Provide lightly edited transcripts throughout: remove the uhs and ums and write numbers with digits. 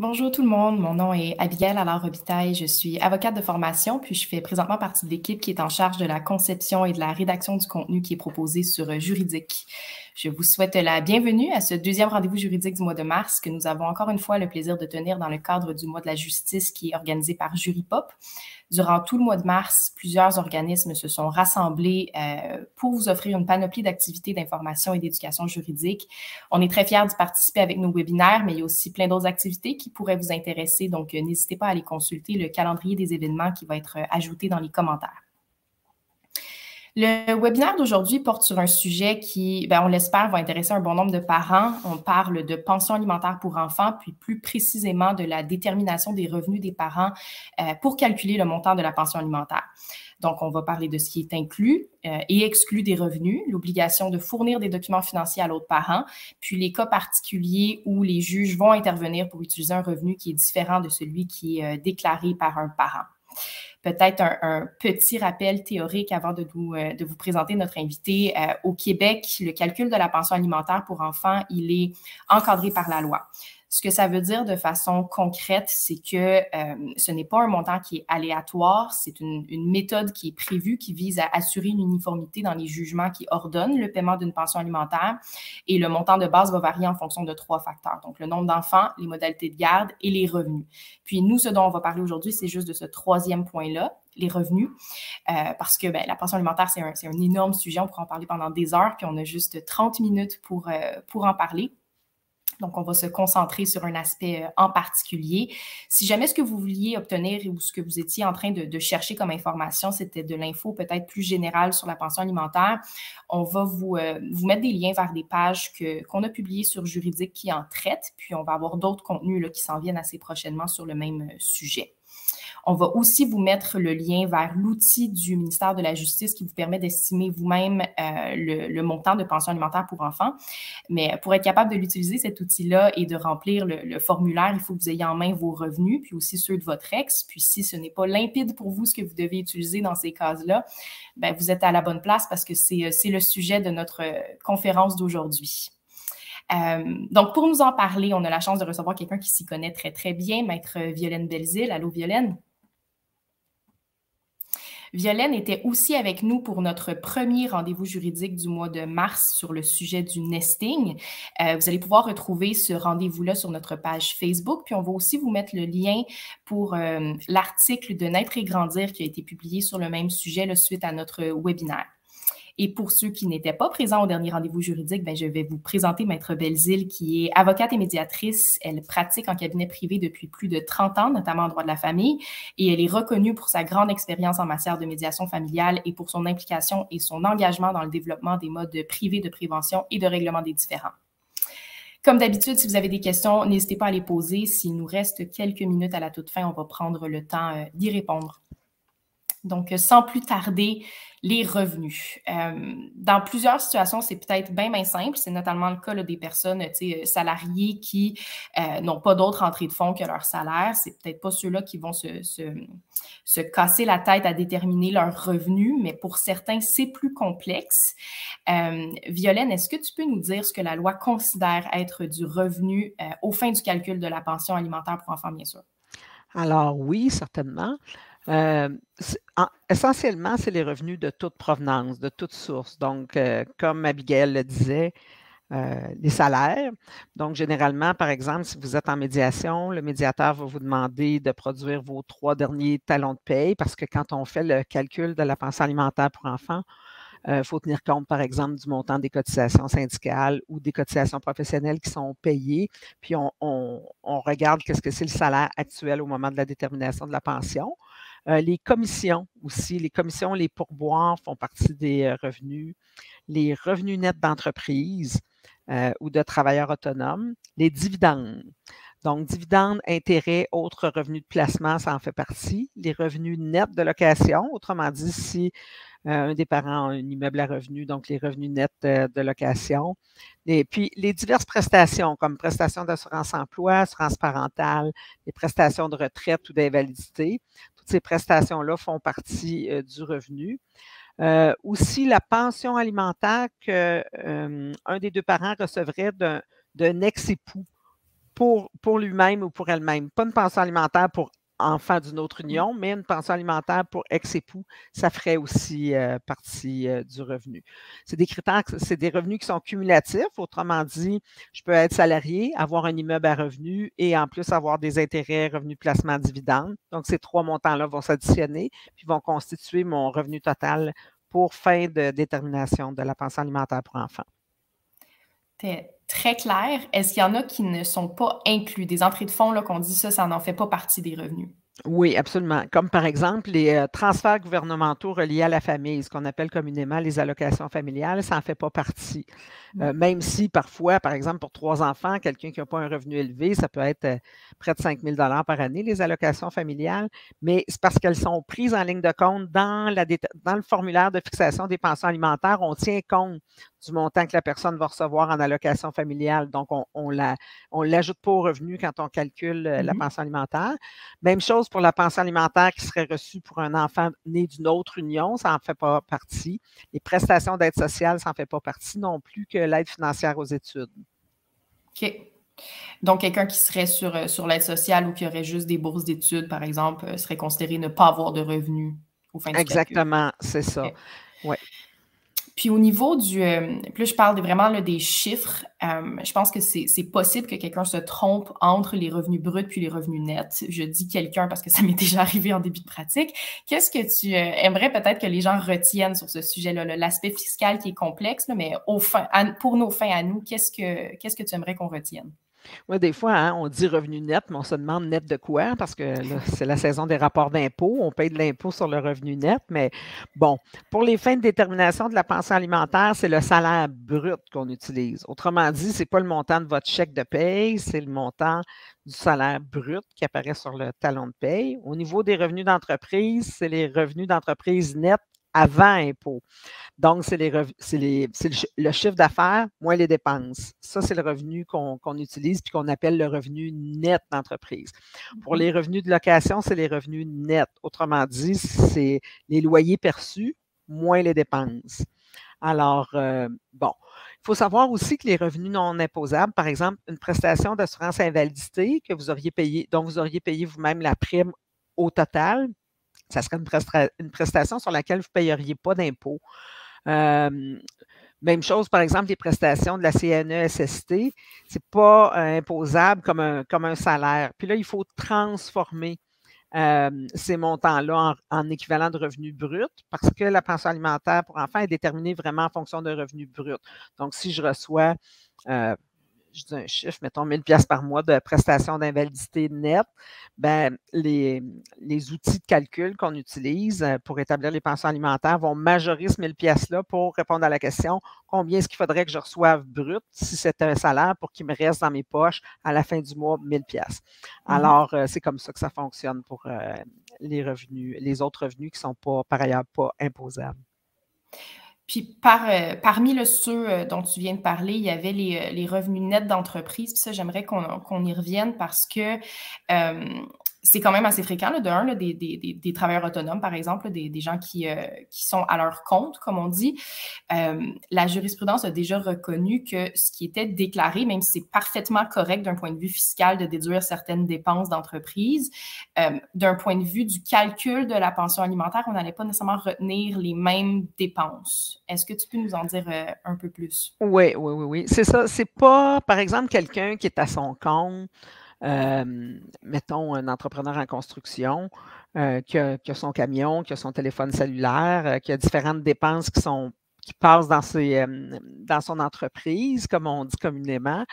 Bonjour tout le monde, mon nom est Abigail Allard-Robitaille, je suis avocate de formation, puis je fais présentement partie de l'équipe qui est en charge de la conception et de la rédaction du contenu qui est proposé sur Juridique. Je vous souhaite la bienvenue à ce deuxième rendez-vous juridique du mois de mars que nous avons encore une fois le plaisir de tenir dans le cadre du mois de la justice qui est organisé par Juripop. Durant tout le mois de mars, plusieurs organismes se sont rassemblés pour vous offrir une panoplie d'activités d'information et d'éducation juridique. On est très fiers d'y participer avec nos webinaires, mais il y a aussi plein d'autres activités qui pourraient vous intéresser, donc n'hésitez pas à aller consulter le calendrier des événements qui va être ajouté dans les commentaires. Le webinaire d'aujourd'hui porte sur un sujet qui, on l'espère, va intéresser un bon nombre de parents. On parle de pension alimentaire pour enfants, puis plus précisément de la détermination des revenus des parents pour calculer le montant de la pension alimentaire. Donc, on va parler de ce qui est inclus et exclu des revenus, l'obligation de fournir des documents financiers à l'autre parent, puis les cas particuliers où les juges vont intervenir pour utiliser un revenu qui est différent de celui qui est déclaré par un parent. Peut-être un petit rappel théorique avant de vous présenter notre invité. Au Québec, le calcul de la pension alimentaire pour enfants, il est encadré par la loi. Ce que ça veut dire de façon concrète, c'est que ce n'est pas un montant qui est aléatoire, c'est une méthode qui est prévue, qui vise à assurer une uniformité dans les jugements qui ordonnent le paiement d'une pension alimentaire. Et le montant de base va varier en fonction de 3 facteurs. Donc, le nombre d'enfants, les modalités de garde et les revenus. Puis, nous, ce dont on va parler aujourd'hui, c'est juste de ce troisième point-là, les revenus, parce que la pension alimentaire, c'est un énorme sujet. On pourra en parler pendant des heures, puis on a juste 30 minutes pour en parler. Donc, on va se concentrer sur un aspect en particulier. Si jamais ce que vous vouliez obtenir ou ce que vous étiez en train de chercher comme information, c'était de l'info peut-être plus générale sur la pension alimentaire, on va vous mettre des liens vers des pages qu'on a publiées sur Juridique qui en traitent, puis on va avoir d'autres contenus là, qui s'en viennent assez prochainement sur le même sujet. On va aussi vous mettre le lien vers l'outil du ministère de la Justice qui vous permet d'estimer vous-même le montant de pension alimentaire pour enfants. Mais pour être capable de l'utiliser, cet outil-là, et de remplir le formulaire, il faut que vous ayez en main vos revenus, puis aussi ceux de votre ex. Puis si ce n'est pas limpide pour vous ce que vous devez utiliser dans ces cases-là, vous êtes à la bonne place parce que c'est le sujet de notre conférence d'aujourd'hui. Donc, pour nous en parler, on a la chance de recevoir quelqu'un qui s'y connaît très, très bien, Maître Violaine Belzile. Allô, Violaine? Violaine était aussi avec nous pour notre premier rendez-vous juridique du mois de mars sur le sujet du nesting. Vous allez pouvoir retrouver ce rendez-vous-là sur notre page Facebook, puis on va aussi vous mettre le lien pour l'article de Naître et grandir qui a été publié sur le même sujet là, suite à notre webinaire. Et pour ceux qui n'étaient pas présents au dernier rendez-vous juridique, je vais vous présenter Maître Belzile, qui est avocate et médiatrice. Elle pratique en cabinet privé depuis plus de 30 ans, notamment en droit de la famille, et elle est reconnue pour sa grande expérience en matière de médiation familiale et pour son implication et son engagement dans le développement des modes privés de prévention et de règlement des différends. Comme d'habitude, si vous avez des questions, n'hésitez pas à les poser. S'il nous reste quelques minutes à la toute fin, on va prendre le temps d'y répondre. Donc, sans plus tarder, les revenus. Dans plusieurs situations, c'est peut-être bien simple. C'est notamment le cas là, des personnes salariées qui n'ont pas d'autre entrée de fonds que leur salaire. C'est peut-être pas ceux-là qui vont se casser la tête à déterminer leurs revenus, mais pour certains, c'est plus complexe. Violaine, est-ce que tu peux nous dire ce que la loi considère être du revenu aux fins du calcul de la pension alimentaire pour enfants, bien sûr? Alors oui, certainement. Essentiellement, c'est les revenus de toute provenance, de toute source. Donc, comme Abigail le disait, les salaires. Donc, généralement, par exemple, si vous êtes en médiation, le médiateur va vous demander de produire vos 3 derniers talons de paye parce que quand on fait le calcul de la pension alimentaire pour enfants, il faut tenir compte, par exemple, du montant des cotisations syndicales ou des cotisations professionnelles qui sont payées. Puis, on regarde qu'est-ce que c'est le salaire actuel au moment de la détermination de la pension. Les commissions aussi, les commissions, les pourboires font partie des revenus. Les revenus nets d'entreprise ou de travailleurs autonomes. Les dividendes. Donc, dividendes, intérêts, autres revenus de placement, ça en fait partie. Les revenus nets de location, autrement dit, si un des parents a un immeuble à revenus, donc les revenus nets de location. Et puis, les diverses prestations, comme prestations d'assurance emploi, assurance parentale, les prestations de retraite ou d'invalidité. Toutes ces prestations-là font partie du revenu. Aussi, la pension alimentaire qu'un des deux parents recevrait d'un ex-époux pour lui-même ou pour elle-même. Pas une pension alimentaire pour enfant d'une autre union, mais une pension alimentaire pour ex-époux, ça ferait aussi partie du revenu. C'est des critères, c'est des revenus qui sont cumulatifs. Autrement dit, je peux être salarié, avoir un immeuble à revenus et en plus avoir des intérêts, revenus, placement, dividendes. Donc, ces 3 montants-là vont s'additionner puis vont constituer mon revenu total pour fin de détermination de la pension alimentaire pour enfants. C'est très clair. Est-ce qu'il y en a qui ne sont pas inclus? Des entrées de fonds, là, qu'on dit ça n'en fait pas partie des revenus. Oui, absolument. Comme par exemple les transferts gouvernementaux reliés à la famille, ce qu'on appelle communément les allocations familiales, ça n'en fait pas partie. Même si parfois, par exemple, pour 3 enfants, quelqu'un qui n'a pas un revenu élevé, ça peut être près de 5 000 par année, les allocations familiales, mais c'est parce qu'elles sont prises en ligne de compte dans le formulaire de fixation des pensions alimentaires. On tient compte du montant que la personne va recevoir en allocation familiale. Donc, on l'ajoute pas au revenu quand on calcule la pension alimentaire. Même chose pour la pension alimentaire qui serait reçue pour un enfant né d'une autre union, ça n'en fait pas partie. Les prestations d'aide sociale, ça n'en fait pas partie non plus que l'aide financière aux études. OK. Donc, quelqu'un qui serait sur l'aide sociale ou qui aurait juste des bourses d'études, par exemple, serait considéré ne pas avoir de revenus au fin du calcul. Exactement, c'est ça. Okay. Ouais. Puis au niveau du... puis là, je parle vraiment là, des chiffres. Je pense que c'est possible que quelqu'un se trompe entre les revenus bruts puis les revenus nets. Je dis quelqu'un parce que ça m'est déjà arrivé en début de pratique. Qu'est-ce que tu aimerais peut-être que les gens retiennent sur ce sujet-là? L'aspect fiscal qui est complexe, là, mais pour nos fins à nous, qu'est-ce que tu aimerais qu'on retienne? Oui, des fois, hein, on dit revenu net, mais on se demande net de quoi, parce que là, c'est la saison des rapports d'impôt. On paye de l'impôt sur le revenu net, mais bon, pour les fins de détermination de la pension alimentaire, c'est le salaire brut qu'on utilise. Autrement dit, ce n'est pas le montant de votre chèque de paye, c'est le montant du salaire brut qui apparaît sur le talon de paye. Au niveau des revenus d'entreprise, c'est les revenus d'entreprise nets avant impôt. Donc, c'est le chiffre d'affaires moins les dépenses. Ça, c'est le revenu qu'on utilise puis qu'on appelle le revenu net d'entreprise. Pour les revenus de location, c'est les revenus nets. Autrement dit, c'est les loyers perçus moins les dépenses. Alors, bon, il faut savoir aussi que les revenus non imposables, par exemple, une prestation d'assurance invalidité que vous auriez payé, dont vous auriez payé vous-même la prime au total, ça serait une prestation sur laquelle vous ne payeriez pas d'impôt. Même chose, par exemple, les prestations de la CNESST, ce n'est pas imposable comme un salaire. Puis là, il faut transformer ces montants-là en équivalent de revenus bruts parce que la pension alimentaire pour enfants est déterminée vraiment en fonction de revenus bruts. Donc, si je reçois je dis un chiffre, mettons 1 000 $ par mois de prestations d'invalidité nette, ben, les outils de calcul qu'on utilise pour établir les pensions alimentaires vont majorer ce 1 000 $ là pour répondre à la question combien est-ce qu'il faudrait que je reçoive brut si c'était un salaire pour qu'il me reste dans mes poches à la fin du mois 1 000 $. Alors, c'est comme ça que ça fonctionne pour les autres revenus qui ne sont pas, par ailleurs, pas imposables. Puis parmi ceux dont tu viens de parler, il y avait les revenus nets d'entreprise. Puis ça, j'aimerais qu'on y revienne parce que c'est quand même assez fréquent, là, des travailleurs autonomes, par exemple, des gens qui sont à leur compte, comme on dit. La jurisprudence a déjà reconnu que ce qui était déclaré, même si c'est parfaitement correct d'un point de vue fiscal de déduire certaines dépenses d'entreprise, d'un point de vue du calcul de la pension alimentaire, on n'allait pas nécessairement retenir les mêmes dépenses. Est-ce que tu peux nous en dire un peu plus? Oui. C'est ça. C'est pas, par exemple, quelqu'un qui est à son compte, mettons un entrepreneur en construction qui a son camion, qui a son téléphone cellulaire, qui a différentes dépenses qui passent dans son entreprise, comme on dit communément.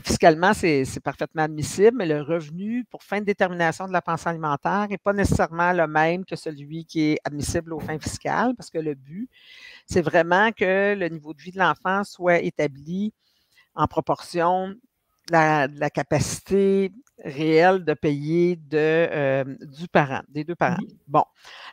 Fiscalement, c'est parfaitement admissible, mais le revenu pour fin de détermination de la pension alimentaire n'est pas nécessairement le même que celui qui est admissible aux fins fiscales, parce que le but, c'est vraiment que le niveau de vie de l'enfant soit établi en proportion de la capacité réelle de payer des deux parents. Bon.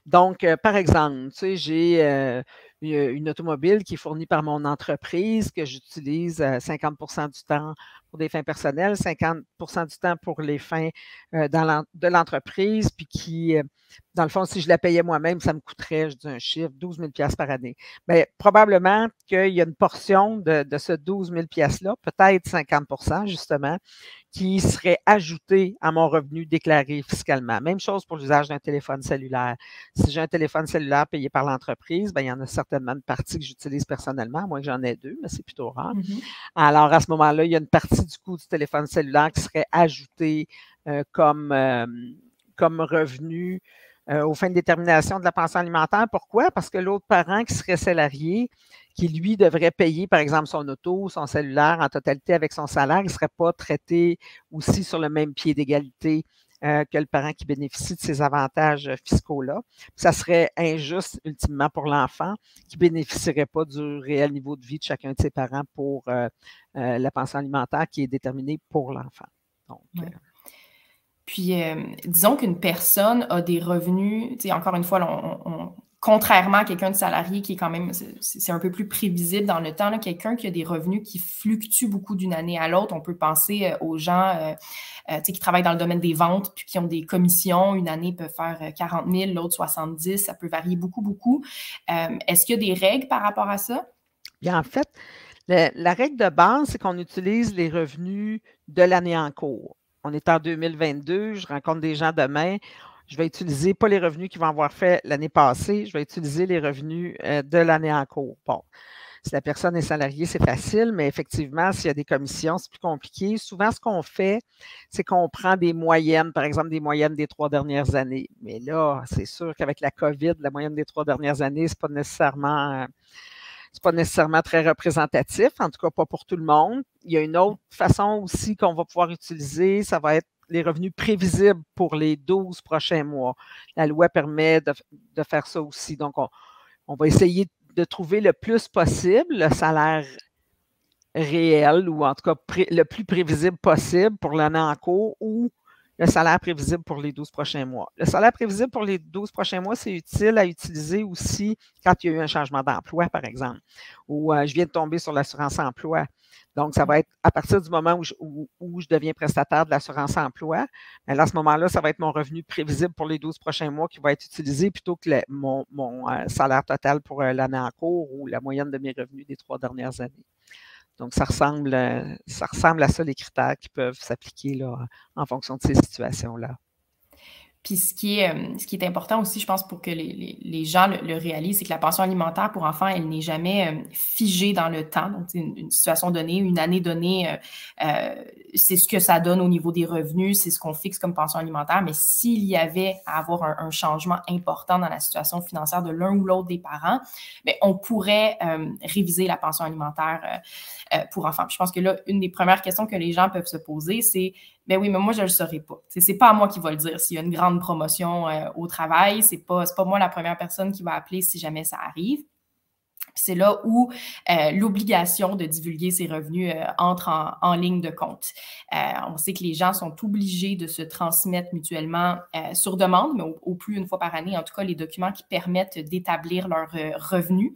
Donc, par exemple, tu sais, j'ai une automobile qui est fournie par mon entreprise que j'utilise 50 % du temps pour des fins personnelles, 50 % du temps pour les fins de l'entreprise, puis qui dans le fond, si je la payais moi-même, ça me coûterait, je dis un chiffre, 12 000 par année. Bien, probablement qu'il y a une portion de ce 12 000 $-là, peut-être 50 justement, qui serait ajouté à mon revenu déclaré fiscalement. Même chose pour l'usage d'un téléphone cellulaire. Si j'ai un téléphone cellulaire payé par l'entreprise, bien, il y en a certainement une partie que j'utilise personnellement, à moins que j'en ai 2, mais c'est plutôt rare. Alors, à ce moment-là, il y a une partie du coût du téléphone cellulaire qui serait ajoutée comme revenu aux fins de détermination de la pension alimentaire. Pourquoi? Parce que l'autre parent qui serait salarié, qui lui devrait payer, par exemple, son auto, son cellulaire en totalité avec son salaire, il ne serait pas traité aussi sur le même pied d'égalité que le parent qui bénéficie de ces avantages fiscaux-là. Ça serait injuste, ultimement, pour l'enfant qui ne bénéficierait pas du réel niveau de vie de chacun de ses parents pour la pension alimentaire qui est déterminée pour l'enfant. Donc, Puis, disons qu'une personne a des revenus, tu sais, encore une fois, là, contrairement à quelqu'un de salarié qui est quand même, c'est un peu plus prévisible dans le temps, quelqu'un qui a des revenus qui fluctuent beaucoup d'une année à l'autre. On peut penser aux gens qui travaillent dans le domaine des ventes puis qui ont des commissions. Une année peut faire 40 000, l'autre 70. Ça peut varier beaucoup, beaucoup. Est-ce qu'il y a des règles par rapport à ça? Bien, en fait, la règle de base, c'est qu'on utilise les revenus de l'année en cours. On est en 2022, je rencontre des gens demain. Je vais utiliser pas les revenus qu'ils vont avoir fait l'année passée, je vais utiliser les revenus de l'année en cours. Bon, si la personne est salariée, c'est facile, mais effectivement, s'il y a des commissions, c'est plus compliqué. Souvent, ce qu'on fait, c'est qu'on prend des moyennes, par exemple, des moyennes des 3 dernières années. Mais là, c'est sûr qu'avec la COVID, la moyenne des 3 dernières années, c'est pas nécessairement très représentatif, en tout cas pas pour tout le monde. Il y a une autre façon aussi qu'on va pouvoir utiliser, ça va être les revenus prévisibles pour les 12 prochains mois. La loi permet de faire ça aussi. Donc, on va essayer de trouver le plus possible le salaire réel ou en tout cas le plus prévisible possible pour l'année en cours ou le salaire prévisible pour les 12 prochains mois. Le salaire prévisible pour les 12 prochains mois, c'est utile à utiliser aussi quand il y a eu un changement d'emploi, par exemple, ou je viens de tomber sur l'assurance emploi. Donc, ça va être à partir du moment où je deviens prestataire de l'assurance emploi, bien, à ce moment-là, ça va être mon revenu prévisible pour les 12 prochains mois qui va être utilisé plutôt que mon salaire total pour l'année en cours ou la moyenne de mes revenus des 3 dernières années. Donc, ça ressemble à ça les critères qui peuvent s'appliquer là, en fonction de ces situations-là. Puis ce qui est important aussi, je pense, pour que les gens le réalisent, c'est que la pension alimentaire pour enfants, elle n'est jamais figée dans le temps. Donc, une situation donnée, une année donnée, c'est ce que ça donne au niveau des revenus, c'est ce qu'on fixe comme pension alimentaire. Mais s'il y avait à avoir un changement important dans la situation financière de l'un ou l'autre des parents, bien, on pourrait réviser la pension alimentaire pour enfants. Puis je pense que là, une des premières questions que les gens peuvent se poser, c'est ben oui, mais moi, je ne le saurais pas. C'est pas à moi qui va le dire. S'il y a une grande promotion au travail, c'est pas moi la première personne qui va appeler si jamais ça arrive. C'est là où l'obligation de divulguer ses revenus entre en ligne de compte. On sait que les gens sont obligés de se transmettre mutuellement sur demande, mais au plus une fois par année, en tout cas, les documents qui permettent d'établir leurs revenus.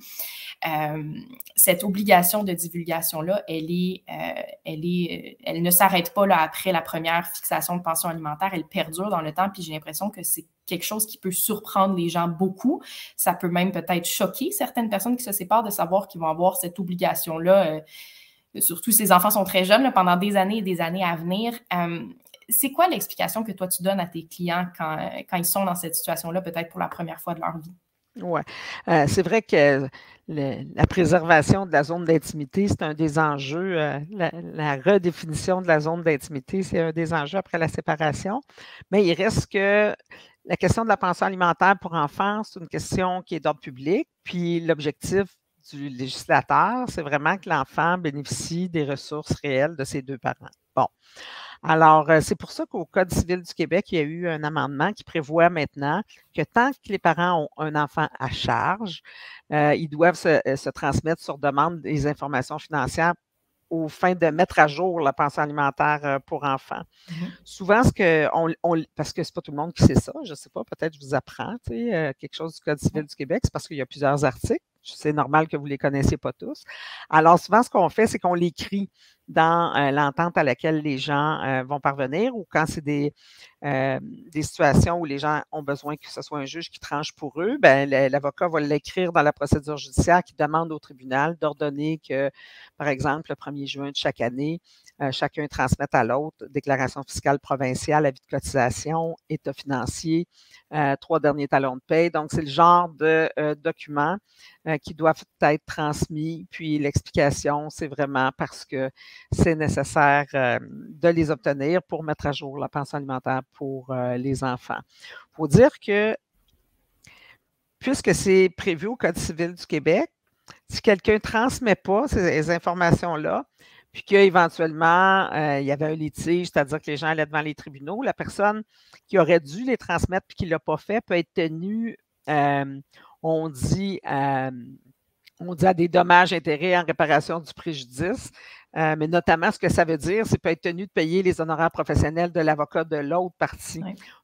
Cette obligation de divulgation-là, elle ne s'arrête pas là, après la première fixation de pension alimentaire, elle perdure dans le temps, puis j'ai l'impression que c'est quelque chose qui peut surprendre les gens beaucoup. Ça peut même peut-être choquer certaines personnes qui se séparent de savoir qu'ils vont avoir cette obligation-là. Surtout si les enfants sont très jeunes, là, pendant des années et des années à venir. C'est quoi l'explication que toi, tu donnes à tes clients quand ils sont dans cette situation-là, peut-être pour la première fois de leur vie? Oui. C'est vrai que la préservation de la zone d'intimité, c'est un des enjeux. La redéfinition de la zone d'intimité, c'est un des enjeux après la séparation. Mais il reste que la question de la pension alimentaire pour enfants, c'est une question qui est d'ordre public. Puis l'objectif du législateur, c'est vraiment que l'enfant bénéficie des ressources réelles de ses deux parents. Bon. Alors, c'est pour ça qu'au Code civil du Québec, il y a eu un amendement qui prévoit maintenant que tant que les parents ont un enfant à charge, ils doivent se transmettre sur demande des informations financières aux fins de mettre à jour la pension alimentaire pour enfants. Souvent, parce que c'est pas tout le monde qui sait ça, je ne sais pas, peut-être je vous apprends quelque chose du Code civil du Québec, c'est parce qu'il y a plusieurs articles. C'est normal que vous ne les connaissiez pas tous. Alors, souvent, ce qu'on fait, c'est qu'on l'écrit dans l'entente à laquelle les gens vont parvenir, ou quand c'est des situations où les gens ont besoin que ce soit un juge qui tranche pour eux, ben, l'avocat va l'écrire dans la procédure judiciaire qui demande au tribunal d'ordonner que, par exemple, le 1er juin de chaque année, chacun transmette à l'autre déclaration fiscale provinciale, avis de cotisation, état financier, 3 derniers talons de paie. Donc, c'est le genre de documents qui doivent être transmis. Puis, l'explication, c'est vraiment parce que c'est nécessaire de les obtenir pour mettre à jour la pension alimentaire pour les enfants. Il faut dire que, puisque c'est prévu au Code civil du Québec, si quelqu'un ne transmet pas ces informations-là, puis qu'éventuellement, il y avait un litige, c'est-à-dire que les gens allaient devant les tribunaux, la personne qui aurait dû les transmettre puis qui ne l'a pas fait peut être tenue, on dit à des dommages-intérêts en réparation du préjudice, mais notamment ce que ça veut dire, c'est peut être tenu de payer les honoraires professionnels de l'avocat de l'autre partie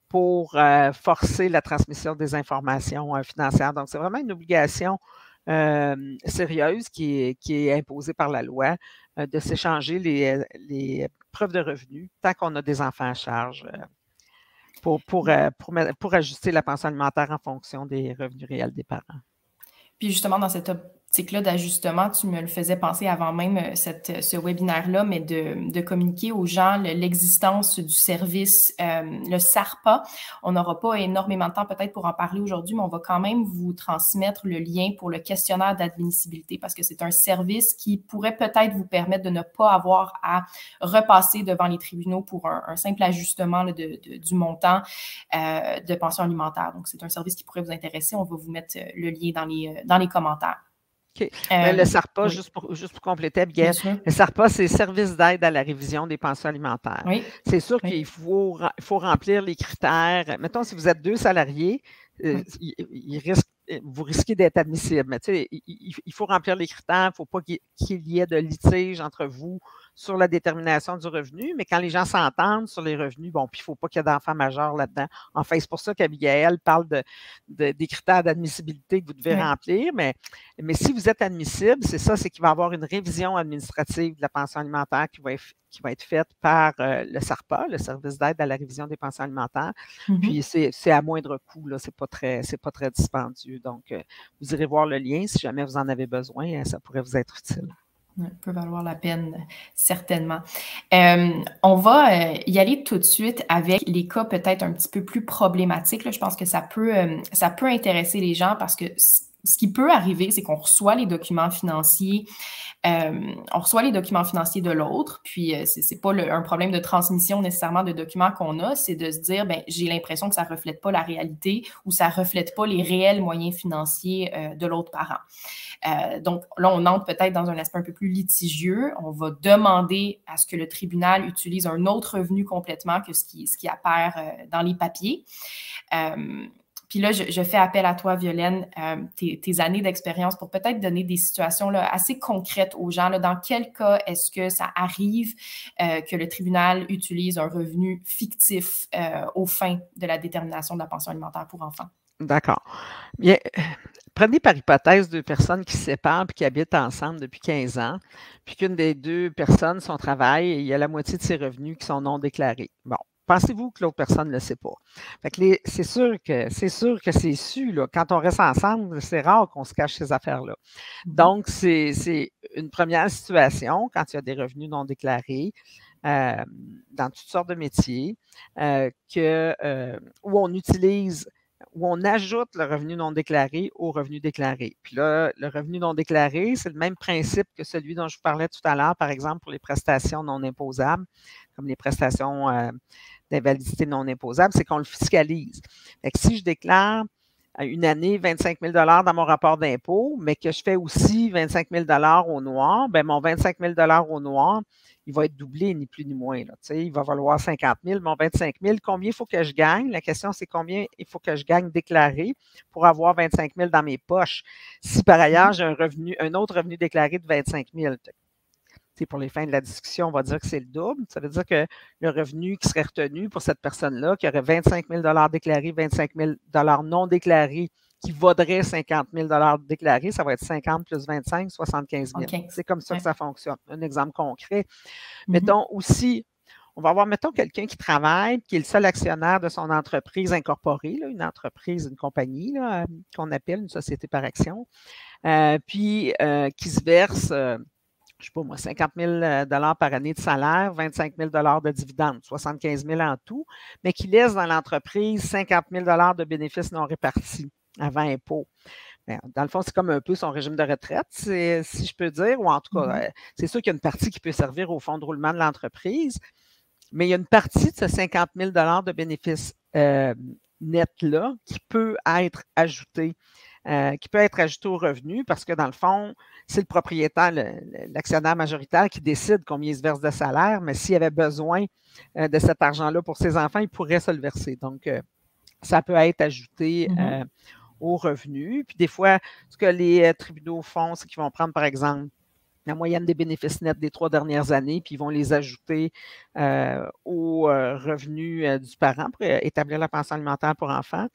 pour forcer la transmission des informations financières. Donc, c'est vraiment une obligation sérieuse qui est imposée par la loi de s'échanger les preuves de revenus tant qu'on a des enfants à charge pour ajuster la pension alimentaire en fonction des revenus réels des parents. Puis justement, dans cette optique-là d'ajustement, tu me le faisais penser avant même ce webinaire-là, mais de communiquer aux gens l'existence du service, le SARPA. On n'aura pas énormément de temps peut-être pour en parler aujourd'hui, mais on va quand même vous transmettre le lien pour le questionnaire d'admissibilité parce que c'est un service qui pourrait peut-être vous permettre de ne pas avoir à repasser devant les tribunaux pour un simple ajustement là, du montant de pension alimentaire. Donc, c'est un service qui pourrait vous intéresser. On va vous mettre le lien dans les commentaires. OK. Le SARPA, oui. juste pour compléter, Abigail, le SARPA, c'est Service d'aide à la révision des pensions alimentaires. Oui. C'est sûr qu'il faut remplir les critères. Mettons, si vous êtes 2 salariés, vous risquez d'être admissible. Mais tu sais, il faut remplir les critères. Il ne faut pas qu'il y ait de litige entre vous sur la détermination du revenu, mais quand les gens s'entendent sur les revenus, bon, puis il ne faut pas qu'il y ait d'enfants majeurs là-dedans. Enfin, c'est pour ça qu'Abigail parle des critères d'admissibilité que vous devez remplir, mais si vous êtes admissible, c'est ça, c'est qu'il va y avoir une révision administrative de la pension alimentaire qui va être faite par le SARPA, le Service d'aide à la révision des pensions alimentaires. Puis c'est à moindre coût, là, c'est pas très dispendieux. Donc, vous irez voir le lien si jamais vous en avez besoin, ça pourrait vous être utile. Peut valoir la peine, certainement. On va y aller tout de suite avec les cas peut-être un petit peu plus problématiques. Là. Je pense que ça peut intéresser les gens parce que ce qui peut arriver, c'est qu'on reçoit les documents financiers, de l'autre, puis c'est pas un problème de transmission nécessairement de documents qu'on a, c'est de se dire, ben j'ai l'impression que ça reflète pas la réalité ou ça reflète pas les réels moyens financiers de l'autre parent. Donc là, on entre peut-être dans un aspect un peu plus litigieux. On va demander à ce que le tribunal utilise un autre revenu complètement que ce qui apparaît dans les papiers. Puis là, je fais appel à toi, Violaine, tes années d'expérience pour peut-être donner des situations là, assez concrètes aux gens. Là, dans quel cas est-ce que ça arrive que le tribunal utilise un revenu fictif aux fins de la détermination de la pension alimentaire pour enfants? D'accord. Bien, prenez par hypothèse 2 personnes qui se séparent et qui habitent ensemble depuis 15 ans, puis qu'une des 2 personnes, son travail, il y a la moitié de ses revenus qui sont non déclarés. Bon. Pensez-vous que l'autre personne ne le sait pas? Fait que c'est sûr que c'est su, là. Quand on reste ensemble, c'est rare qu'on se cache ces affaires-là. Donc, c'est une première situation quand il y a des revenus non déclarés dans toutes sortes de métiers où on ajoute le revenu non déclaré au revenu déclaré. Puis là, le revenu non déclaré, c'est le même principe que celui dont je vous parlais tout à l'heure, par exemple, pour les prestations non imposables, comme les prestations d'invalidité non imposable, c'est qu'on le fiscalise. Fait que si je déclare une année 25 000 dans mon rapport d'impôt, mais que je fais aussi 25 000 au noir, bien, mon 25 000 au noir, il va être doublé, ni plus ni moins. Là. Il va valoir 50 000, mon 25 000. Combien il faut que je gagne? La question, c'est combien il faut que je gagne déclaré pour avoir 25 000 dans mes poches. Si par ailleurs, j'ai un autre revenu déclaré de 25 000. Pour les fins de la discussion, on va dire que c'est le double. Ça veut dire que le revenu qui serait retenu pour cette personne-là, qui aurait 25 000 déclarés, 25 000 non déclarés qui vaudrait 50 000 déclarés, ça va être 50 plus 25, 75 000. OK. C'est comme ça que ça fonctionne. Un exemple concret. Mhm. Mettons aussi, on va avoir, mettons, quelqu'un qui travaille, qui est le seul actionnaire de son entreprise incorporée, là, une entreprise, une compagnie qu'on appelle une société par action, puis qui se verse, je ne sais pas moi, 50 000 par année de salaire, 25 000 de dividendes, 75 000 en tout, mais qui laisse dans l'entreprise 50 000 de bénéfices non répartis avant impôt. Bien, dans le fond, c'est comme un peu son régime de retraite, si je peux dire, ou en tout cas, c'est sûr qu'il y a une partie qui peut servir au fonds de roulement de l'entreprise, mais il y a une partie de ce 50 000 de bénéfices nets-là qui peut être ajoutée au revenu parce que, dans le fond, c'est le propriétaire, l'actionnaire majoritaire qui décide combien il se verse de salaire, mais s'il avait besoin de cet argent-là pour ses enfants, il pourrait se le verser. Donc, ça peut être ajouté au revenu. Puis des fois, ce que les tribunaux font, c'est qu'ils vont prendre, par exemple, la moyenne des bénéfices nets des 3 dernières années, puis ils vont les ajouter aux revenus du parent pour établir la pension alimentaire pour enfants.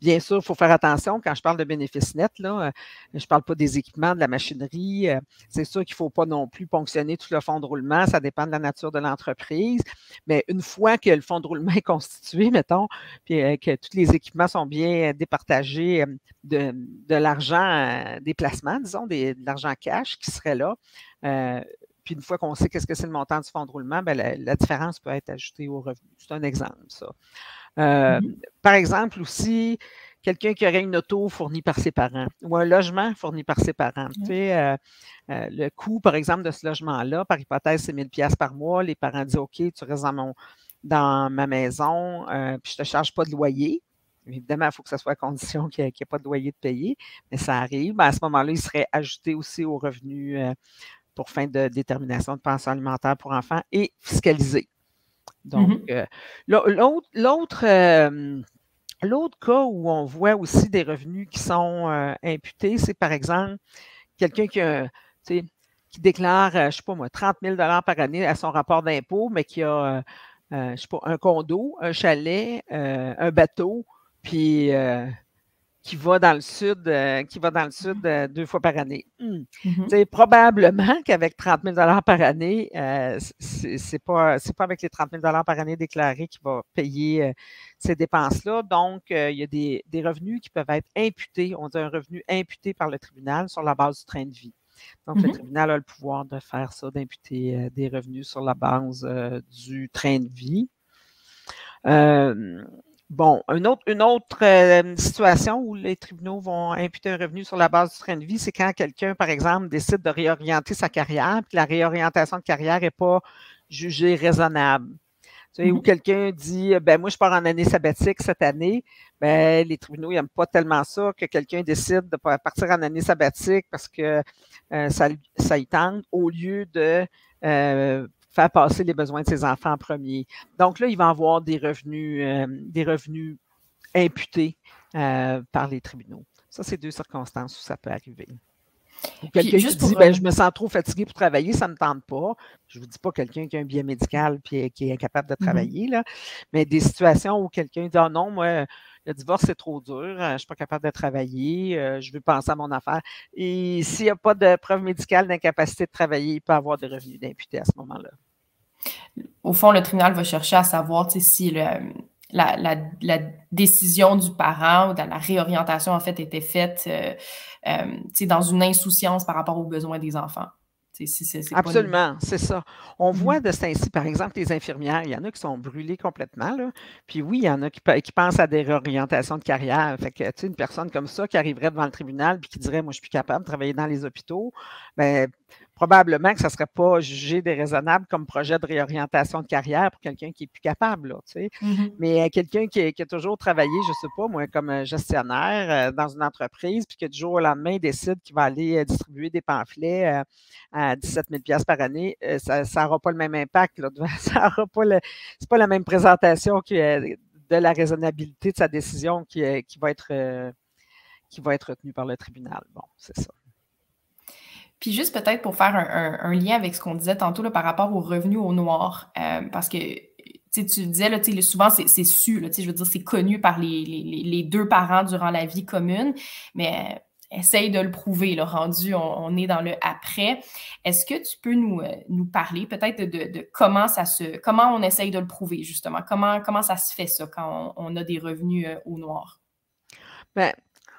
Bien sûr, il faut faire attention quand je parle de bénéfices nets, là, je ne parle pas des équipements, de la machinerie. C'est sûr qu'il ne faut pas non plus ponctionner tout le fonds de roulement, ça dépend de la nature de l'entreprise. Mais une fois que le fonds de roulement est constitué, mettons, puis que tous les équipements sont bien départagés de l'argent, des placements, disons, de l'argent cash qui serait là, puis une fois qu'on sait qu'est-ce que c'est le montant du fonds de roulement, bien, la différence peut être ajoutée au revenu. C'est un exemple, ça. Par exemple, aussi, quelqu'un qui aurait une auto fournie par ses parents ou un logement fourni par ses parents. Tu sais, le coût, par exemple, de ce logement-là, par hypothèse, c'est 1 000 $ par mois. Les parents disent, OK, tu restes dans ma maison, puis je ne te charge pas de loyer. Évidemment, il faut que ce soit à condition qu'il n'y ait pas de loyer de payer, mais ça arrive. Ben, à ce moment-là, il serait ajouté aussi au revenu pour fin de détermination de pension alimentaire pour enfants et fiscalisé. Donc, l'autre cas où on voit aussi des revenus qui sont imputés, c'est par exemple quelqu'un qui déclare, je ne sais pas moi, 30 000 $ par année à son rapport d'impôt, mais qui a, je ne sais pas, un condo, un chalet, un bateau, puis qui va dans le sud, 2 fois par année. Probablement qu'avec 30 000 $ par année, c'est pas avec les 30 000 $ par année déclarés qu'il va payer ces dépenses-là. Donc, il y a des revenus qui peuvent être imputés. On dit un revenu imputé par le tribunal sur la base du train de vie. Donc, le tribunal a le pouvoir de faire ça, d'imputer des revenus sur la base du train de vie. Bon, une autre situation où les tribunaux vont imputer un revenu sur la base du train de vie, c'est quand quelqu'un, par exemple, décide de réorienter sa carrière, puis la réorientation de carrière n'est pas jugée raisonnable. Tu sais, ou quelqu'un dit, ben moi, je pars en année sabbatique cette année, ben les tribunaux n'aiment pas tellement ça que quelqu'un décide de partir en année sabbatique parce que ça y tente, au lieu de faire passer les besoins de ses enfants en premier. Donc là, il va avoir des revenus imputés par les tribunaux. Ça, c'est 2 circonstances où ça peut arriver. Quelqu'un qui dit, ben, je me sens trop fatigué pour travailler, ça ne me tente pas. Je ne vous dis pas quelqu'un qui a un bien médical et qui est incapable de travailler, là, mais des situations où quelqu'un dit, ah non, moi, le divorce, c'est trop dur, je ne suis pas capable de travailler, je veux penser à mon affaire. Et s'il n'y a pas de preuve médicale d'incapacité de travailler, il peut avoir des revenus d'imputés à ce moment-là. Au fond, le tribunal va chercher à savoir si la décision du parent ou de la réorientation, en fait, était faite dans une insouciance par rapport aux besoins des enfants. Absolument, c'est ça. On voit de ce temps-ci, par exemple, les infirmières, il y en a qui sont brûlées complètement, là. Puis oui, il y en a qui pensent à des réorientations de carrière. Fait que, tu sais, une personne comme ça qui arriverait devant le tribunal puis qui dirait, moi, je suis plus capable de travailler dans les hôpitaux, bien, probablement que ça ne serait pas jugé déraisonnable comme projet de réorientation de carrière pour quelqu'un qui est plus capable, là, tu sais. Mais quelqu'un qui a toujours travaillé, je ne sais pas, moi, comme gestionnaire dans une entreprise, puis que du jour au lendemain, il décide qu'il va aller distribuer des pamphlets à 17 000 $ par année, ça n'aura pas le même impact, là. Ça aura pas c'est pas la même présentation de la raisonnabilité de sa décision qui va être retenue par le tribunal. Bon, c'est ça. Puis juste peut-être pour faire un lien avec ce qu'on disait tantôt là, par rapport aux revenus au noir, parce que tu disais, là, souvent, c'est su, là, je veux dire, c'est connu par les deux parents durant la vie commune, mais essaye de le prouver, là, rendu, on est dans le après. Est-ce que tu peux nous parler peut-être de comment on essaye de le prouver, justement? Comment ça se fait, ça, quand on a des revenus au noir? Bien,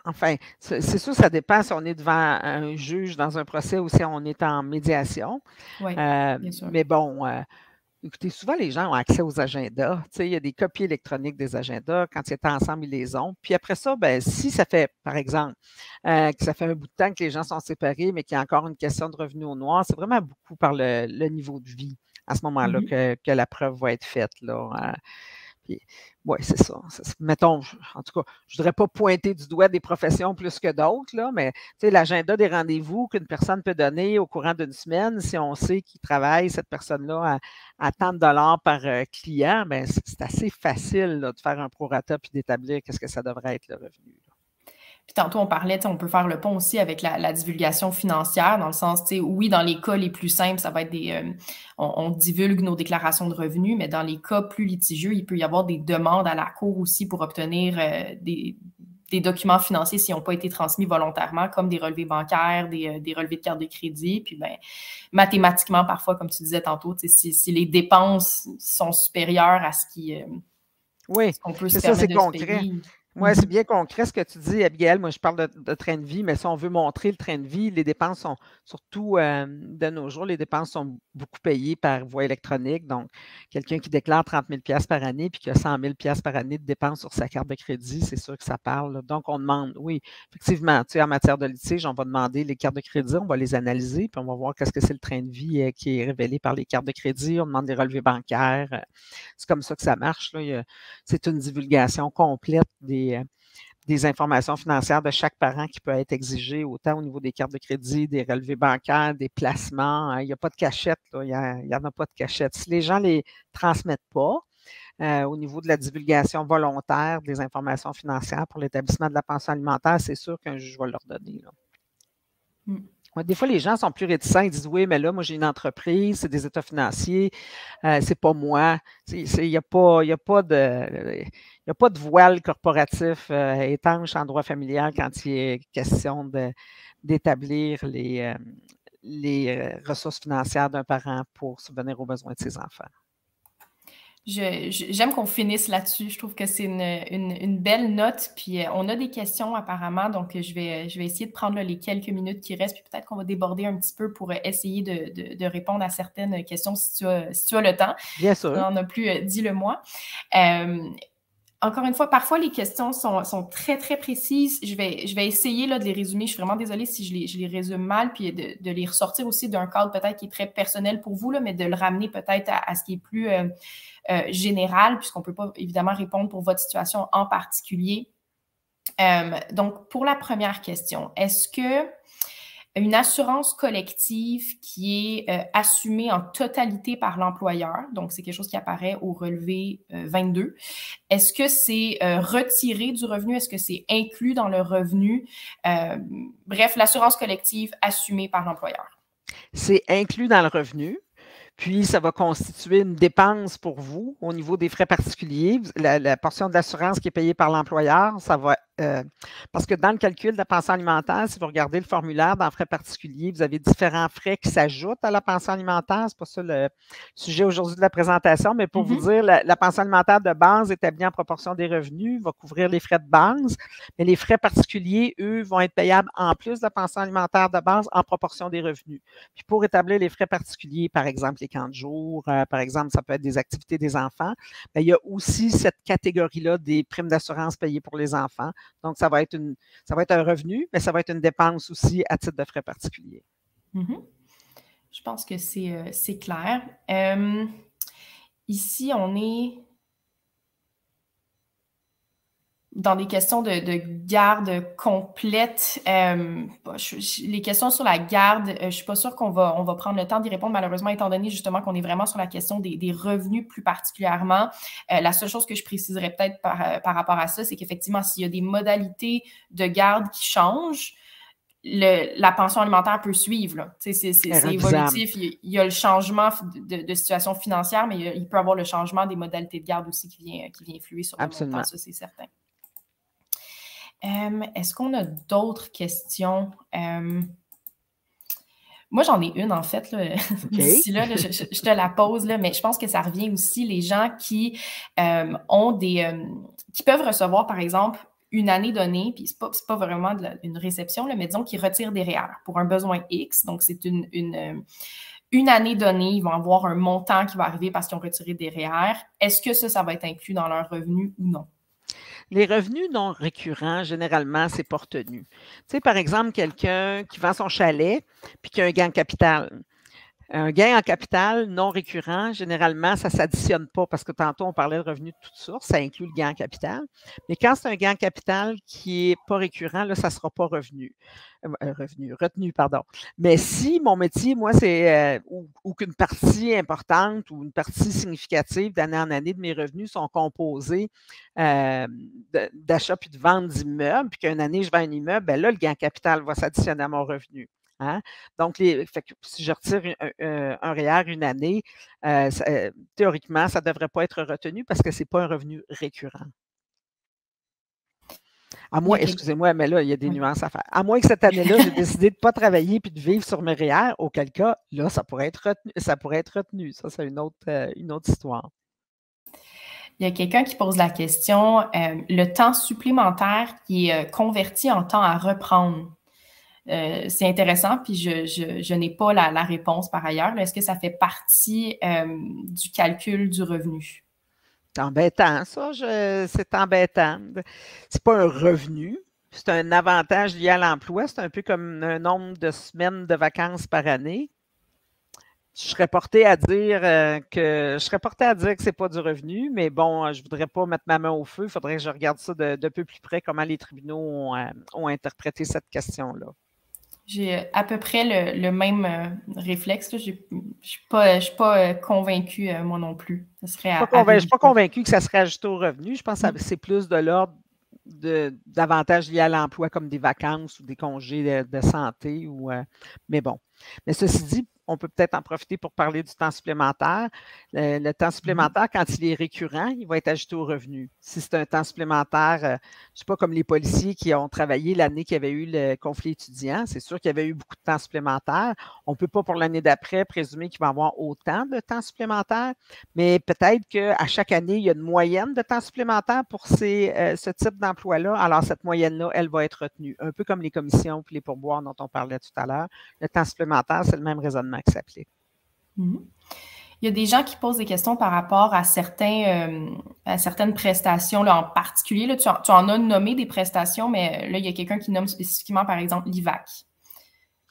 enfin, c'est sûr, ça dépend si on est devant un juge dans un procès ou si on est en médiation. Oui, bien sûr. Mais bon, écoutez, souvent les gens ont accès aux agendas. Tu sais, il y a des copies électroniques des agendas. Quand ils étaient ensemble, ils les ont. Puis après ça, ben, si ça fait, par exemple, que ça fait un bout de temps que les gens sont séparés, mais qu'il y a encore une question de revenus au noir, c'est vraiment beaucoup par le niveau de vie à ce moment-là que la preuve va être faite, là. Oui, c'est ça. Mettons, en tout cas, je ne voudrais pas pointer du doigt des professions plus que d'autres, là, mais l'agenda des rendez-vous qu'une personne peut donner au courant d'une semaine, si on sait qu'il travaille, cette personne-là, à tant de dollars par client, ben, c'est assez facile là, de faire un prorata puis d'établir qu'est-ce que ça devrait être le revenu. Là. Puis tantôt, on parlait, on peut faire le pont aussi avec la divulgation financière, dans le sens, oui, dans les cas les plus simples, ça va être on divulgue nos déclarations de revenus, mais dans les cas plus litigieux, il peut y avoir des demandes à la cour aussi pour obtenir des documents financiers s'ils n'ont pas été transmis volontairement, comme des relevés bancaires, des relevés de carte de crédit. Puis, ben, mathématiquement, parfois, comme tu disais tantôt, si les dépenses sont supérieures à ce qu'on peut se permettre de se payer. Oui, c'est bien concret ce que tu dis, Abigail. Moi, je parle de train de vie, mais si on veut montrer le train de vie, les dépenses sont, surtout de nos jours, les dépenses sont beaucoup payées par voie électronique. Donc, quelqu'un qui déclare 30 000 par année puis qui a 100 000 par année de dépenses sur sa carte de crédit, c'est sûr que ça parle. Là. Donc, on demande, oui, effectivement, en matière de litige, on va demander les cartes de crédit, on va les analyser, puis on va voir qu'est-ce que c'est le train de vie qui est révélé par les cartes de crédit. On demande des relevés bancaires. C'est comme ça que ça marche. Là. C'est une divulgation complète des informations financières de chaque parent qui peut être exigée, autant au niveau des cartes de crédit, des relevés bancaires, des placements. Hein. Il n'y a pas de cachette, là. Il n'y en a pas de cachette. Si les gens ne les transmettent pas, au niveau de la divulgation volontaire des informations financières pour l'établissement de la pension alimentaire, c'est sûr qu'un juge va leur donner. Là. Ouais, des fois, les gens sont plus réticents. Ils disent, oui, mais là, moi, j'ai une entreprise, c'est des états financiers, c'est pas moi. Il n'y a pas de voile corporatif étanche en droit familial quand il est question d'établir les ressources financières d'un parent pour subvenir aux besoins de ses enfants. J'aime qu'on finisse là-dessus. Je trouve que c'est une belle note. Puis on a des questions apparemment, donc je vais essayer de prendre là, les quelques minutes qui restent. Puis peut-être qu'on va déborder un petit peu pour essayer de répondre à certaines questions si tu as le temps. Bien sûr. On n'en a plus, dis-le-moi. Encore une fois, parfois, les questions sont très, très précises. Je vais essayer là, de les résumer. Je suis vraiment désolée si je les résume mal, puis de les ressortir aussi d'un cadre peut-être qui est très personnel pour vous, là, mais de le ramener peut-être à ce qui est plus général, puisqu'on ne peut pas évidemment répondre pour votre situation en particulier. Donc, pour la première question, est-ce que une assurance collective qui est assumée en totalité par l'employeur, donc c'est quelque chose qui apparaît au relevé 22. Est-ce que c'est retiré du revenu? Est-ce que c'est inclus dans le revenu? Bref, l'assurance collective assumée par l'employeur. C'est inclus dans le revenu. Puis, ça va constituer une dépense pour vous au niveau des frais particuliers. La portion de l'assurance qui est payée par l'employeur, ça va parce que dans le calcul de la pension alimentaire, si vous regardez le formulaire dans frais particuliers, vous avez différents frais qui s'ajoutent à la pension alimentaire. C'est pas ça le sujet aujourd'hui de la présentation, mais pour vous dire, la pension alimentaire de base établie en proportion des revenus va couvrir les frais de base, mais les frais particuliers, eux, vont être payables en plus de la pension alimentaire de base en proportion des revenus. Puis pour établir les frais particuliers, par exemple les camps de jour, par exemple, ça peut être des activités des enfants, bien, il y a aussi cette catégorie-là des primes d'assurance payées pour les enfants. Donc, ça va être un revenu, mais ça va être une dépense aussi à titre de frais particuliers. Je pense que c'est clair. Ici, on est dans des questions de garde complète. Les questions sur la garde, je ne suis pas sûre qu'on va prendre le temps d'y répondre, malheureusement, étant donné justement qu'on est vraiment sur la question des revenus plus particulièrement. La seule chose que je préciserais peut-être par rapport à ça, c'est qu'effectivement, s'il y a des modalités de garde qui changent, la pension alimentaire peut suivre. C'est évolutif. Il y a le changement de situation financière, mais il peut y avoir le changement des modalités de garde aussi qui vient influer sur le montant, ça, c'est certain. Est-ce qu'on a d'autres questions? Moi, j'en ai une, en fait. D'ici là, je te la pose, là, mais je pense que ça revient aussi les gens qui qui peuvent recevoir, par exemple, une année donnée, puis c'est pas vraiment une réception, là, mais disons qu'ils retirent des REER pour un besoin X. Donc, c'est une année donnée, ils vont avoir un montant qui va arriver parce qu'ils ont retiré des REER. Est-ce que ça va être inclus dans leur revenu ou non? Les revenus non récurrents, généralement, c'est pas retenu. Tu sais, par exemple, quelqu'un qui vend son chalet puis qui a un gain en capital. Un gain en capital non récurrent, généralement, ça ne s'additionne pas parce que tantôt, on parlait de revenus de toutes sources, ça inclut le gain en capital. Mais quand c'est un gain en capital qui n'est pas récurrent, là, ça ne sera pas retenu, pardon. Mais si mon métier, moi, c'est ou qu'une partie importante ou une partie significative d'année en année de mes revenus sont composés d'achat puis de vente d'immeubles, puis qu'une année, je vends un immeuble, bien là, le gain en capital va s'additionner à mon revenu. Hein? Donc, si je retire un REER une année, théoriquement, ça ne devrait pas être retenu parce que ce n'est pas un revenu récurrent. À moins, excusez-moi, mais là, il y a des nuances à faire. À moins que cette année-là, j'ai décidé de ne pas travailler puis de vivre sur mes REER, auquel cas, là, ça pourrait être retenu. Ça, c'est une autre histoire. Il y a quelqu'un qui pose la question, le temps supplémentaire qui est converti en temps à reprendre. C'est intéressant, puis je n'ai pas la réponse par ailleurs. Est-ce que ça fait partie du calcul du revenu? C'est embêtant, ça. C'est embêtant. C'est pas un revenu, c'est un avantage lié à l'emploi. C'est un peu comme un nombre de semaines de vacances par année. Je serais porté à dire que c'est pas du revenu, mais bon, je voudrais pas mettre ma main au feu. Il faudrait que je regarde ça de peu plus près, comment les tribunaux ont interprété cette question-là. J'ai à peu près le même réflexe. Je ne suis pas convaincue, moi non plus. Je ne suis pas convaincue que ça serait ajouté au revenu. Je pense que c'est plus de l'ordre d'avantages liés à l'emploi, comme des vacances ou des congés de santé. Mais bon. Mais ceci dit, on peut peut-être en profiter pour parler du temps supplémentaire. Le temps supplémentaire, quand il est récurrent, il va être ajouté au revenu. Si c'est un temps supplémentaire, je ne sais pas, comme les policiers qui ont travaillé l'année qu'il y avait eu le conflit étudiant, c'est sûr qu'il y avait eu beaucoup de temps supplémentaire. On ne peut pas pour l'année d'après présumer qu'il va y avoir autant de temps supplémentaire, mais peut-être qu'à chaque année, il y a une moyenne de temps supplémentaire pour ce type d'emploi-là. Alors, cette moyenne-là, elle va être retenue. Un peu comme les commissions et les pourboires dont on parlait tout à l'heure. Le temps supplémentaire, c'est le même raisonnement qui s'applique. Il y a des gens qui posent des questions par rapport à certaines prestations, là, en particulier. Là, tu en as nommé des prestations, mais là, il y a quelqu'un qui nomme spécifiquement, par exemple, l'IVAC.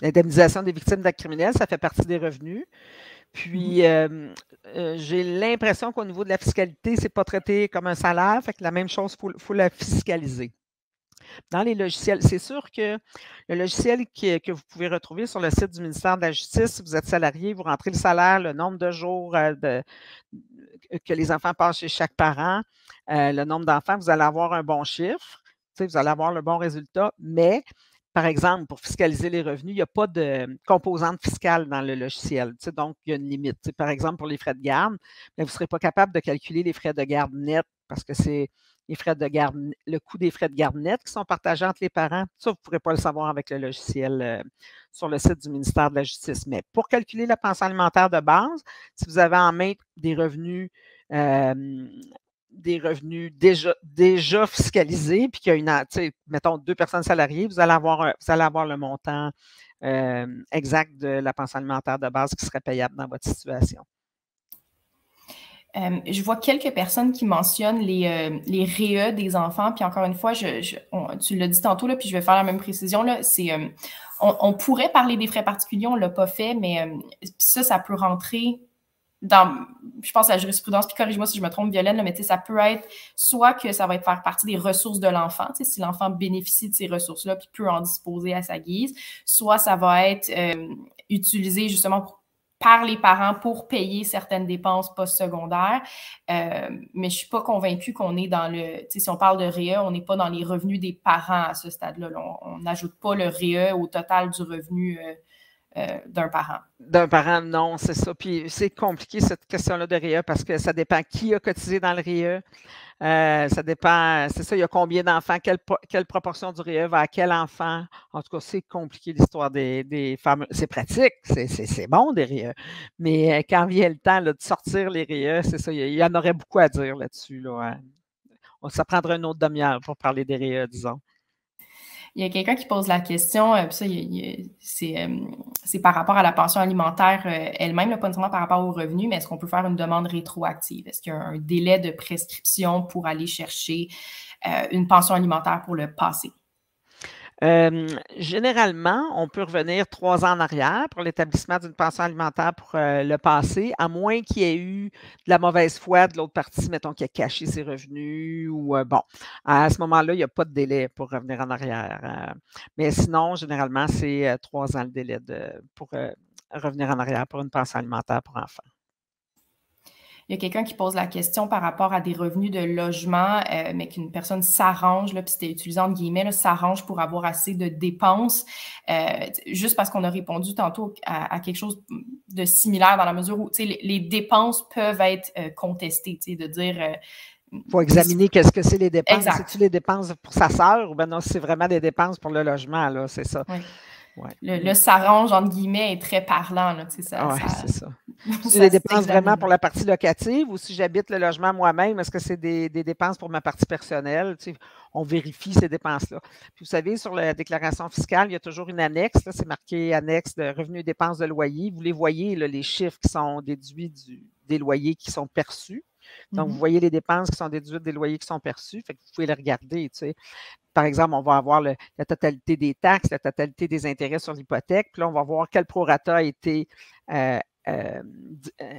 L'indemnisation des victimes d'actes criminels, ça fait partie des revenus. Puis, j'ai l'impression qu'au niveau de la fiscalité, ce n'est pas traité comme un salaire, fait que la même chose, il faut la fiscaliser. Dans les logiciels, c'est sûr que le logiciel que vous pouvez retrouver sur le site du ministère de la Justice, si vous êtes salarié, vous rentrez le salaire, le nombre de jours que les enfants passent chez chaque parent, le nombre d'enfants, vous allez avoir un bon chiffre, vous allez avoir le bon résultat, mais par exemple, pour fiscaliser les revenus, il n'y a pas de composante fiscale dans le logiciel. Donc, il y a une limite. Par exemple, pour les frais de garde, vous ne serez pas capable de calculer les frais de garde nets parce que c'est les frais de garde, le coût des frais de garde nets qui sont partagés entre les parents. Ça, vous ne pourrez pas le savoir avec le logiciel sur le site du ministère de la Justice. Mais pour calculer la pension alimentaire de base, si vous avez en main des revenus déjà fiscalisés, puis qu'il y a mettons, 2 personnes salariées, vous allez avoir le montant exact de la pension alimentaire de base qui serait payable dans votre situation. Je vois quelques personnes qui mentionnent les REE des enfants, puis encore une fois, tu l'as dit tantôt, là, puis je vais faire la même précision, là, on pourrait parler des frais particuliers, on ne l'a pas fait, mais ça peut rentrer dans, je pense à la jurisprudence, puis corrige-moi si je me trompe, Violaine, là, mais ça peut être soit que ça va être faire partie des ressources de l'enfant, si l'enfant bénéficie de ces ressources-là puis peut en disposer à sa guise, soit ça va être utilisé justement pour par les parents pour payer certaines dépenses postsecondaires. Mais je ne suis pas convaincue qu'on est dans le... Si on parle de REA, on n'est pas dans les revenus des parents à ce stade-là. On n'ajoute pas le REA au total du revenu d'un parent. D'un parent, non, c'est ça. Puis c'est compliqué cette question-là de REA parce que ça dépend qui a cotisé dans le REA. Ça dépend, c'est ça, il y a combien d'enfants, quelle proportion du REA va à quel enfant. En tout cas, c'est compliqué l'histoire des fameux. C'est pratique, c'est bon des REA. Mais quand vient le temps là, de sortir les REA, c'est ça, il y en aurait beaucoup à dire là-dessus. Là, hein. Ça prendrait une autre demi-heure pour parler des REA, disons. Il y a quelqu'un qui pose la question, ça, c'est par rapport à la pension alimentaire elle-même, pas nécessairement par rapport aux revenus, mais est-ce qu'on peut faire une demande rétroactive? Est-ce qu'il y a un délai de prescription pour aller chercher une pension alimentaire pour le passé? Généralement, on peut revenir 3 ans en arrière pour l'établissement d'une pension alimentaire pour le passé, à moins qu'il y ait eu de la mauvaise foi de l'autre partie, mettons qu'il a caché ses revenus ou bon, à ce moment-là, il n'y a pas de délai pour revenir en arrière. Mais sinon, généralement, c'est 3 ans le délai pour revenir en arrière pour une pension alimentaire pour enfants. Il y a quelqu'un qui pose la question par rapport à des revenus de logement, mais qu'une personne s'arrange, puis c'était utilisé entre guillemets, s'arrange pour avoir assez de dépenses, juste parce qu'on a répondu tantôt à quelque chose de similaire dans la mesure où les dépenses peuvent être contestées, de dire... Il faut examiner qu'est-ce que c'est les dépenses. Exact. C'est-tu les dépenses pour sa sœur ou bien non, c'est vraiment des dépenses pour le logement, là, c'est ça. Oui. Ouais. Le s'arrange, entre guillemets, est très parlant. Oui, c'est ça. C'est des dépenses vraiment pour la partie locative ou si j'habite le logement moi-même, est-ce que c'est des dépenses pour ma partie personnelle? On vérifie ces dépenses-là. Puis vous savez, sur la déclaration fiscale, il y a toujours une annexe. C'est marqué annexe de revenus et dépenses de loyer. Vous les voyez, là, les chiffres qui sont déduits des loyers qui sont perçus. Donc, vous voyez les dépenses qui sont déduites des loyers qui sont perçus. Fait que vous pouvez les regarder. Par exemple, on va avoir la totalité des taxes, la totalité des intérêts sur l'hypothèque. Puis là, on va voir quel prorata a été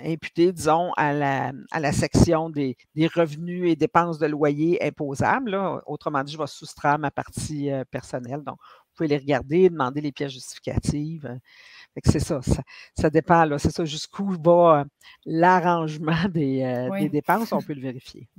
imputé, disons, à la section des revenus et dépenses de loyer imposables. Là. Autrement dit, je vais soustraire ma partie personnelle. Donc, vous pouvez les regarder, demander les pièces justificatives. C'est ça, ça dépend. C'est ça, jusqu'où va l'arrangement des dépenses, on peut le vérifier.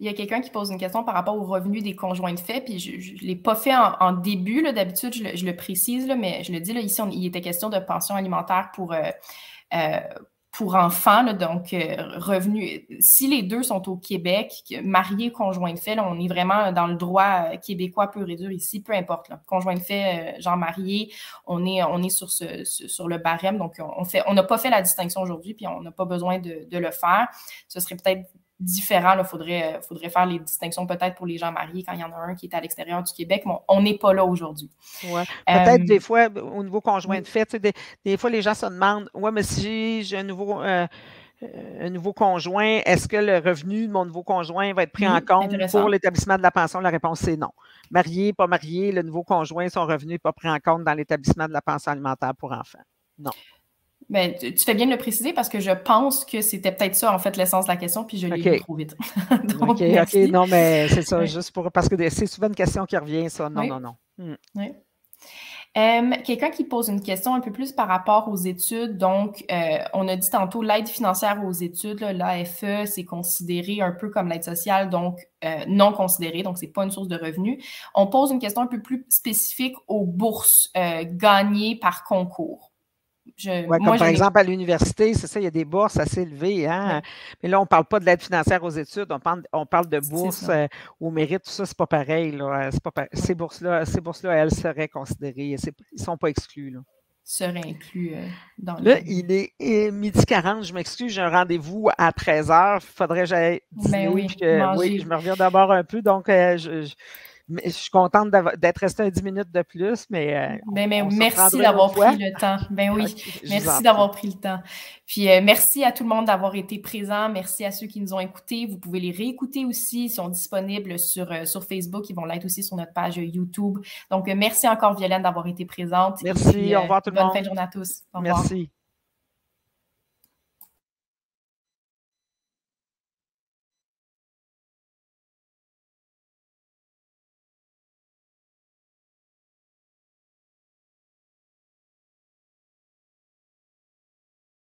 Il y a quelqu'un qui pose une question par rapport aux revenus des conjoints de fait, puis je ne l'ai pas fait en début, d'habitude, je le précise, mais je le dis, ici, il était question de pension alimentaire pour enfants, donc revenus. Si les deux sont au Québec, mariés, conjoints de fait, on est vraiment dans le droit québécois pur et dur ici, peu importe. Conjoint de fait, genre marié, on est sur le barème, donc on n'a pas fait la distinction aujourd'hui, puis on n'a pas besoin de le faire. Ce serait peut-être différent. Il faudrait faire les distinctions peut-être pour les gens mariés quand il y en a un qui est à l'extérieur du Québec, mais on n'est pas là aujourd'hui. Ouais. Peut-être des fois, au niveau conjoint de fait, des fois, les gens se demandent, ouais, mais si j'ai un nouveau conjoint, est-ce que le revenu de mon nouveau conjoint va être pris en compte pour l'établissement de la pension? La réponse, c'est non. Marié, pas marié, le nouveau conjoint, son revenu n'est pas pris en compte dans l'établissement de la pension alimentaire pour enfants. Non. Ben, tu fais bien de le préciser parce que je pense que c'était peut-être ça, en fait, l'essence de la question, puis je l'ai lu trop vite. Donc, OK, non, mais c'est ça, juste parce que c'est souvent une question qui revient, ça. Non, non. Oui. Quelqu'un qui pose une question un peu plus par rapport aux études. Donc, on a dit tantôt l'aide financière aux études, l'AFE, c'est considéré un peu comme l'aide sociale, donc non considéré, donc c'est pas une source de revenus. On pose une question un peu plus spécifique aux bourses gagnées par concours. Comme par exemple à l'université, c'est ça, il y a des bourses assez élevées. Hein? Ouais. Mais là, on ne parle pas de l'aide financière aux études, on parle de bourses au mérite, tout ça, c'est pas pareil. Là. C'est pas pareil. Ces bourses-là, elles seraient considérées. Ils ne sont pas exclus. Là. Seraient inclus dans Là, il est 12h40, je m'excuse, j'ai un rendez-vous à 13h. Il faudrait que j'aille dîner. Oui, je me reviens d'abord un peu, donc je suis contente d'être restée 10 minutes de plus, mais merci d'avoir pris le temps. Ben oui, merci d'avoir pris le temps. Puis merci à tout le monde d'avoir été présent. Merci à ceux qui nous ont écoutés. Vous pouvez les réécouter aussi. Ils sont disponibles sur Facebook. Ils vont l'être aussi sur notre page YouTube. Donc, merci encore, Violaine, d'avoir été présente. Merci. Au revoir tout le monde. Bonne fin de journée à tous. Au revoir. Merci.